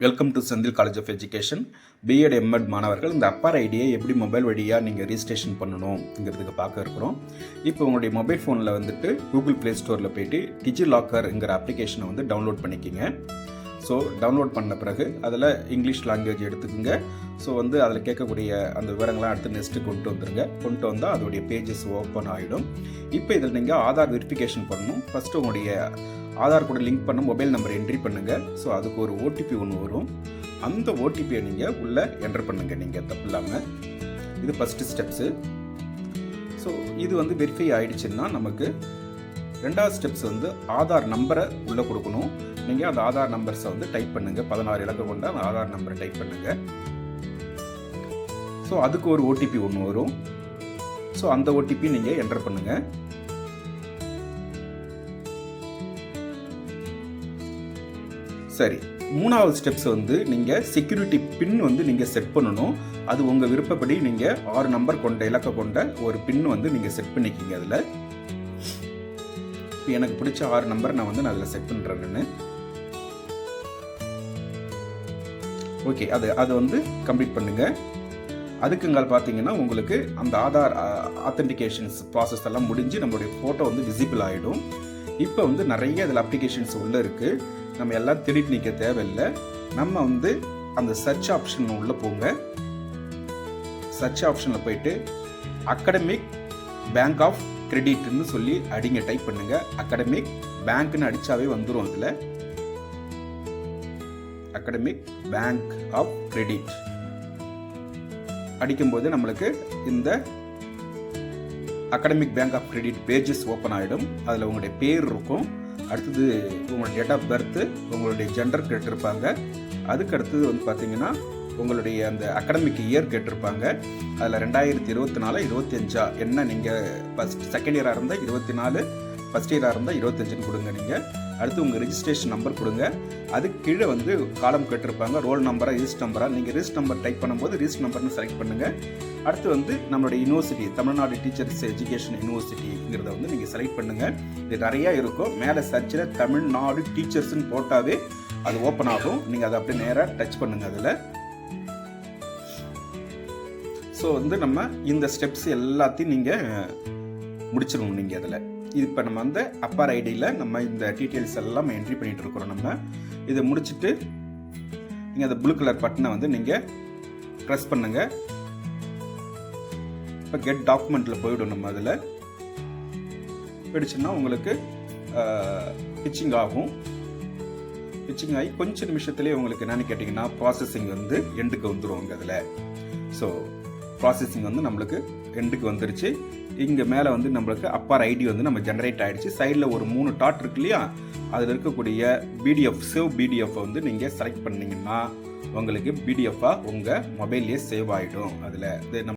Welcome to Senthil college of education. BEd MEd மாணவர்கள் இந்த அப்பர் ஐடியை எப்படி மொபைல் வழியாக நீங்கள் ரிஜிஸ்ட்ரேஷன் பண்ணணுங்கிறதுக்கு பார்க்க இருக்கிறோம். இப்போ உங்களுடைய மொபைல் ஃபோனில் வந்துட்டு கூகுள் ப்ளே ஸ்டோரில் போய்ட்டு டிஜிலாக்கர்ங்கிற அப்ளிகேஷனை வந்து டவுன்லோட் பண்ணிக்கிங்க. ஸோ டவுன்லோட் பண்ண பிறகு அதில் இங்கிலீஷ் லாங்குவேஜ் எடுத்துக்கோங்க. ஸோ வந்து அதில் கேட்கக்கூடிய அந்த விவரங்கள்லாம் அடுத்து நெக்ஸ்ட்டு கொண்டு வந்துடுங்க. கொண்டு வந்தால் அதோடைய பேஜஸ் ஓப்பன் ஆகிடும். இப்போ இதில் நீங்கள் ஆதார் வெரிஃபிகேஷன் பண்ணணும். ஃபஸ்ட்டு உங்களுடைய ஆதார் கூட லிங்க் பண்ண மொபைல் நம்பர் என்ட்ரி பண்ணுங்கள். ஸோ அதுக்கு ஒரு ஓடிபி ஒன்று வரும். அந்த ஓடிபியை நீங்கள் உள்ளே என்டர் பண்ணுங்கள், நீங்கள் தப்பு இல்லாமல். இது ஃபஸ்ட்டு ஸ்டெப்ஸு. ஸோ இது வந்து வெரிஃபை ஆகிடுச்சுன்னா நமக்கு ரெண்டாவது ஸ்டெப்ஸ் வந்து ஆதார் நம்பரை உள்ளே கொடுக்கணும். நீங்கள் அந்த ஆதார் நம்பர்ஸை வந்து டைப் பண்ணுங்கள். 16 இலக்கம் கொண்ட அந்த ஆதார் நம்பரை டைப் பண்ணுங்கள். ஸோ அதுக்கு ஒரு ஓடிபி ஒன்று வரும். ஸோ அந்த ஓடிபி நீங்கள் என்டர் பண்ணுங்கள். சரி, மூணாவது ஸ்டெப்ஸ் வந்து நீங்கள் செக்யூரிட்டி பின் வந்து நீங்கள் செட் பண்ணணும். அது உங்கள் விருப்பப்படி நீங்கள் 6 நம்பர் கொண்ட இலக்க கொண்ட ஒரு பின் வந்து நீங்கள் செட் பண்ணிக்கிங்க. அதில் எனக்கு பிடிச்ச 6 நம்பர் நான் அதில் செட் பண்ணுறேன்னு. ஓகே, அது வந்து கம்ப்ளீட் பண்ணுங்கள். அதுக்குங்கால் பார்த்தீங்கன்னா உங்களுக்கு அந்த ஆதார் ஆத்தென்டிகேஷன்ஸ் ப்ராசஸ் எல்லாம் முடிஞ்சு நம்மளுடைய ஃபோட்டோ வந்து விசிபிள் ஆகிடும். இப்போ வந்து நிறைய இதில் அப்ளிகேஷன்ஸ் உள்ளே இருக்குது. நம்ம எல்லாம் திருட்டு நிற்க தேவையில்லை. நம்ம வந்து அந்த சர்ச் ஆப்ஷன் உள்ளே போங்க. சர்ச் ஆப்ஷனில் போயிட்டு அகாடமிக் பேங்க் ஆஃப் கிரெடிட்னு சொல்லி அடிங்க, டைப் பண்ணுங்க. அகாடமிக் பேங்க்னு அடித்தாவே வந்துடும். அதில் அகாடமிக் பேங்க் ஆஃப் கிரெடிட் அடிக்கும்போது நம்மளுக்கு இந்த academic bank of credit pages open ஆகிடும். அதில் உங்களுடைய பேர் இருக்கும். அடுத்தது உங்களுடைய டேட் ஆஃப் பர்த்து, உங்களுடைய ஜெண்டர் கேட்டிருப்பாங்க. அதுக்கு அடுத்தது வந்து பார்த்தீங்கன்னா உங்களுடைய அந்த அகாடமிக் இயர் கேட்டிருப்பாங்க. அதில் 2024 25 என்ன நீங்கள் செகண்ட் இயராக இருந்தால் 24, ஃபஸ்ட் இயராக இருந்தால் 25ன்னு கொடுங்க. நீங்கள் அடுத்து உங்கள் ரெஜிஸ்ட்ரேஷன் நம்பர் கொடுங்க. அதுக்கு கீழே வந்து காலம் கேட்டிருப்பாங்க, ரோல் நம்பரா ரிஜிஸ்ட் நம்பரா. நீங்கள் ரிஜிஸ்ட் நம்பர் டைப் பண்ணும்போது ரிஜிஸ்ட் நம்பர்னு செலக்ட் பண்ணுங்கள். அடுத்து வந்து நம்மளுடைய யூனிவர்சிட்டி, தமிழ்நாடு டீச்சர்ஸ் எஜுகேஷன் யூனிவர்சிட்டிங்கிறத வந்து நீங்கள் செலக்ட் பண்ணுங்கள். இது நிறையா இருக்கும். மேலே சர்ச்சில் தமிழ்நாடு டீச்சர்ஸ்ன்னு போட்டாவே அது ஓப்பன் ஆகும். நீங்கள் அதை அப்படியே நேராக டச் பண்ணுங்கள் அதில். ஸோ வந்து நம்ம இந்த ஸ்டெப்ஸ் எல்லாத்தையும் நீங்கள் முடிச்சிடணும். நீங்கள் அதில் இப்போ நம்ம வந்து அப்பர் ஐடியில் நம்ம இந்த டீட்டெயில்ஸ் எல்லாம் என்ட்ரி பண்ணிகிட்டு இருக்கிறோம். நம்ம இதை முடிச்சுட்டு நீங்கள் அந்த ப்ளூ கலர் பட்டனை வந்து நீங்கள் ப்ரெஸ் பண்ணுங்கள். இப்போ கெட் டாக்குமெண்ட்டில் போய்விடும். நம்ம அதில் போயிடுச்சுன்னா உங்களுக்கு பிச்சிங் ஆகும். பிச்சிங் ஆகி கொஞ்சம் நிமிஷத்துலேயே உங்களுக்கு என்னென்னு கேட்டிங்கன்னா ப்ராசஸிங் வந்து எண்டுக்கு வந்துடும். அதில் ஸோ ப்ராசஸிங் வந்து நம்மளுக்கு எண்டுக்கு வந்துருச்சு. இங்கே மேலே வந்து நம்மளுக்கு அப்பர் ஐடி வந்து நம்ம ஜென்ரேட் ஆகிடுச்சு. சைடில் ஒரு 3 டாட் இருக்கு இல்லையா, அதில் இருக்கக்கூடிய பிடிஎஃப் சேவ் பிடிஎஃப் வந்து நீங்கள் செலக்ட் பண்ணிங்கன்னா உங்களுக்கு பிடிஎஃபாக உங்கள் மொபைல்லையே சேவ் ஆகிடும். அதில்